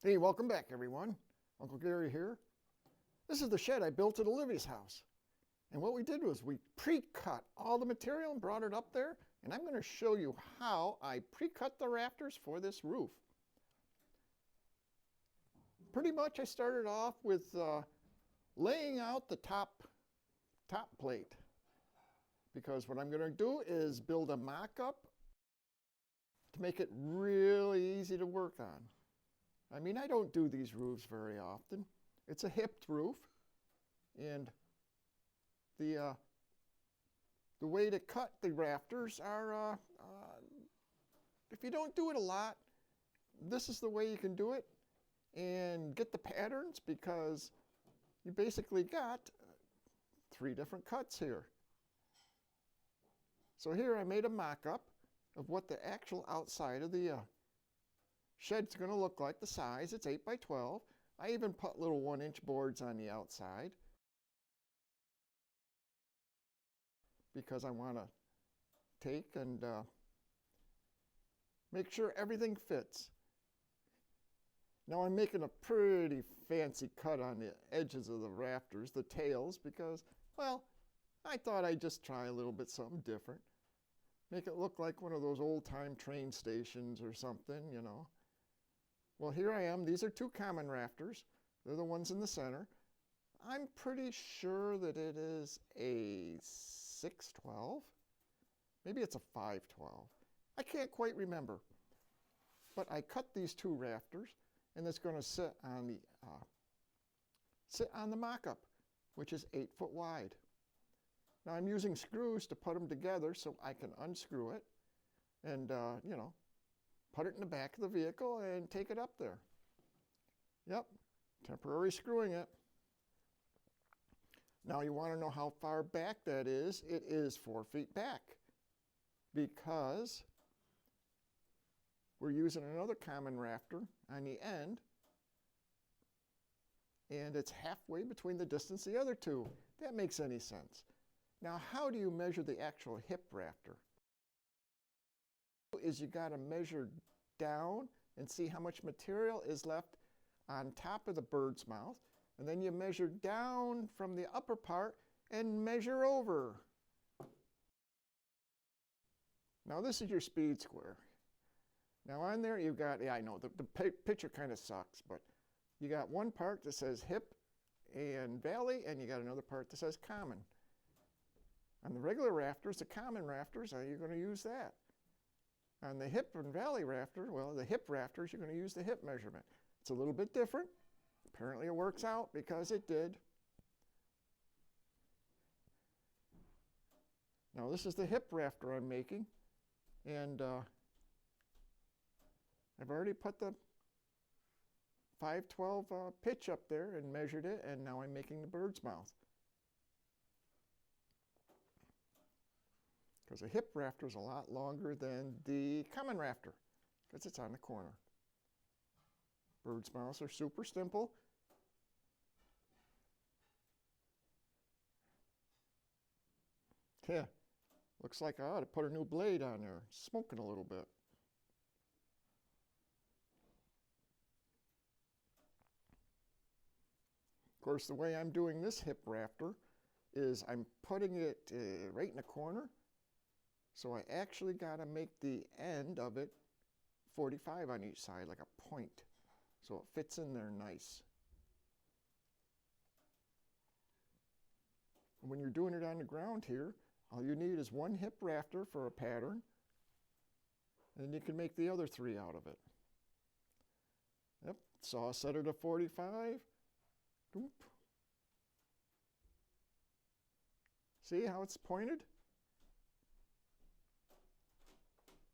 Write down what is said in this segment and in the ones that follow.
Hey, welcome back everyone. Uncle Gary here. This is the shed I built at Olivia's house. And what we did was we pre-cut all the material and brought it up there. And I'm going to show you how I pre-cut the rafters for this roof. Pretty much I started off with laying out the top plate. Because what I'm going to do is build a mock-up to make it really easy to work on. I mean, I don't do these roofs very often. It's a hipped roof, and the way to cut the rafters are, if you don't do it a lot, this is the way you can do it and get the patterns, because you basically got 3 different cuts here. So here I made a mock-up of what the actual outside of the shed's going to look like, the size. It's 8 by 12. I even put little 1-inch boards on the outside because I want to take and make sure everything fits. Now I'm making a pretty fancy cut on the edges of the rafters, the tails, because, well, I thought I'd just try a little bit something different. Make it look like one of those old-time train stations or something, you know. Well, here I am. These are 2 common rafters. They're the ones in the center. I'm pretty sure that it is a 612. Maybe it's a 512. I can't quite remember. But I cut these 2 rafters, and it's going to sit on the mock-up, which is 8 foot wide. Now I'm using screws to put them together so I can unscrew it and, you know, put it in the back of the vehicle and take it up there. Yep, temporary screwing it. Now you want to know how far back that is. It is 4 feet back because we're using another common rafter on the end, and it's halfway between the distance of the other 2. That makes any sense. Now, how do you measure the actual hip rafter? Is you got to measure down and see how much material is left on top of the bird's mouth, and then you measure down from the upper part and measure over. Now this is your speed square. Now on there you've got, yeah, I know the picture kind of sucks, but you got one part that says hip and valley, and you got another part that says common. On the regular rafters, the common rafters, you're going to use that. On the hip and valley rafter, well, the hip rafters, you're going to use the hip measurement. It's a little bit different. Apparently it works out because it did. Now this is the hip rafter I'm making, and I've already put the 512 pitch up there and measured it, and now I'm making the bird's mouth. Because a hip rafter is a lot longer than the common rafter because it's on the corner. Bird's mouths are super simple. Yeah, looks like I ought to put a new blade on there. Smoking a little bit. Of course, the way I'm doing this hip rafter is I'm putting it right in the corner. So I actually got to make the end of it 45 on each side, like a point, so it fits in there nice. And when you're doing it on the ground here, all you need is 1 hip rafter for a pattern, and you can make the other 3 out of it. Yep, saw set it to 45. Oop. See how it's pointed?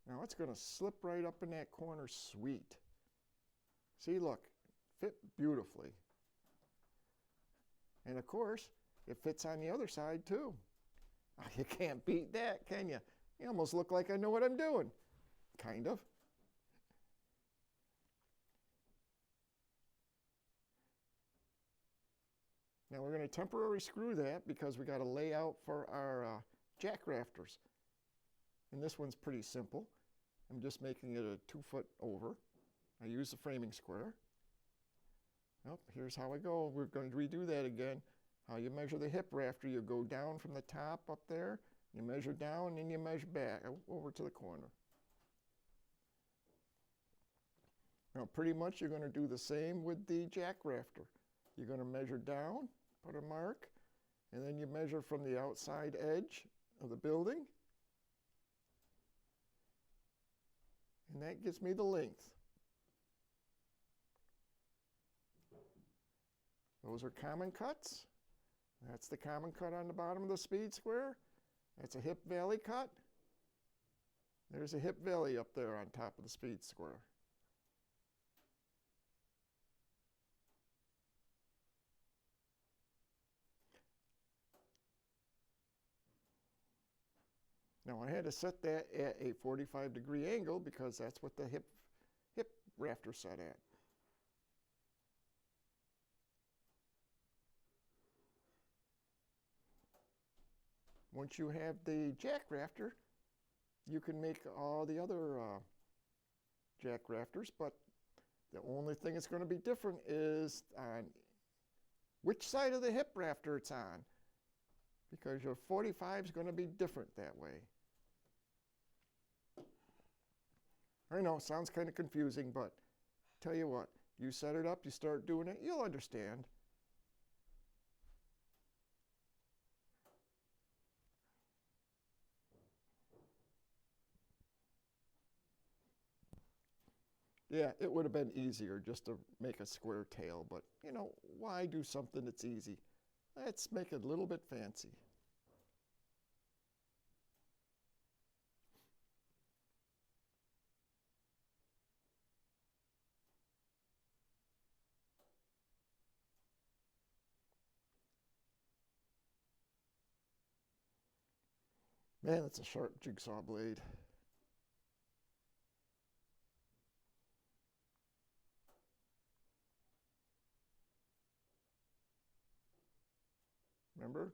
Now it's going to slip right up in that corner, sweet. See, look, fit beautifully. And of course, it fits on the other side too. You can't beat that, can you? You almost look like I know what I'm doing. Kind of. Now we're going to temporarily screw that because we got a layout for our jack rafters. And this one's pretty simple. I'm just making it a 2 foot over. I use the framing square. Oh, here's how I go. We're going to redo that again. How you measure the hip rafter, you go down from the top up there, you measure down, and you measure back over to the corner. Now pretty much you're going to do the same with the jack rafter. You're going to measure down, put a mark, and then you measure from the outside edge of the building. And that gives me the length. Those are common cuts. That's the common cut on the bottom of the speed square. That's a hip valley cut. There's a hip valley up there on top of the speed square. Now I had to set that at a 45-degree angle because that's what the hip rafter set at. Once you have the jack rafter, you can make all the other jack rafters, but the only thing that's going to be different is on which side of the hip rafter it's on, because your 45 is going to be different that way. I know, sounds kind of confusing, but tell you what, you set it up, you start doing it, you'll understand. Yeah, it would have been easier just to make a square tail, but you know, why do something that's easy? Let's make it a little bit fancy. Man, that's a sharp jigsaw blade. Remember?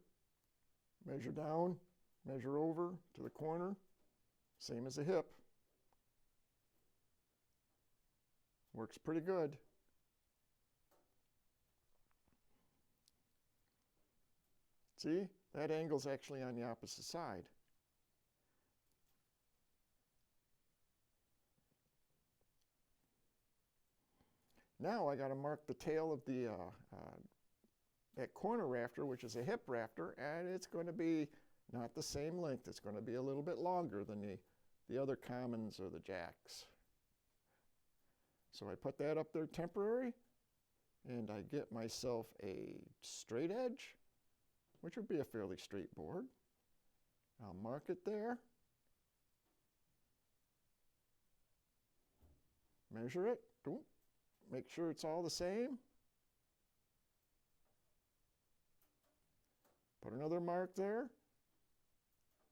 Measure down, measure over to the corner, same as the hip. Works pretty good. See, that angle's actually on the opposite side. Now I got to mark the tail of the that corner rafter, which is a hip rafter, and it's going to be not the same length. It's going to be a little bit longer than the other commons or the jacks. So I put that up there temporary, and I get myself a straight edge, which would be a fairly straight board. I'll mark it there. Measure it. Make sure it's all the same. Put another mark there.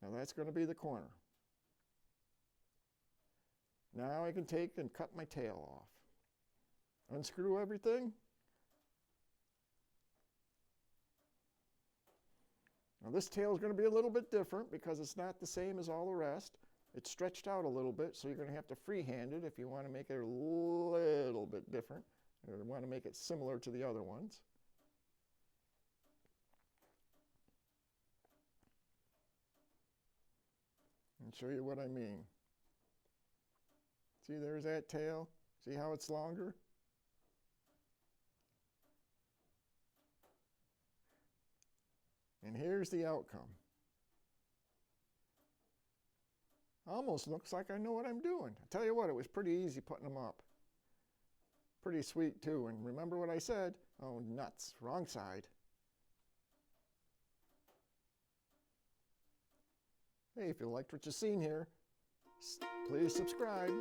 Now that's going to be the corner. Now I can take and cut my tail off. Unscrew everything. Now this tail is going to be a little bit different because it's not the same as all the rest. It's stretched out a little bit, so you're going to have to freehand it if you want to make it a little bit different, or want to make it similar to the other ones. And show you what I mean. See, there's that tail. See how it's longer? And here's the outcome. Almost looks like I know what I'm doing. I tell you what, it was pretty easy putting them up. Pretty sweet too. And remember what I said? Oh, nuts, wrong side. Hey, if you liked what you've seen here, please subscribe.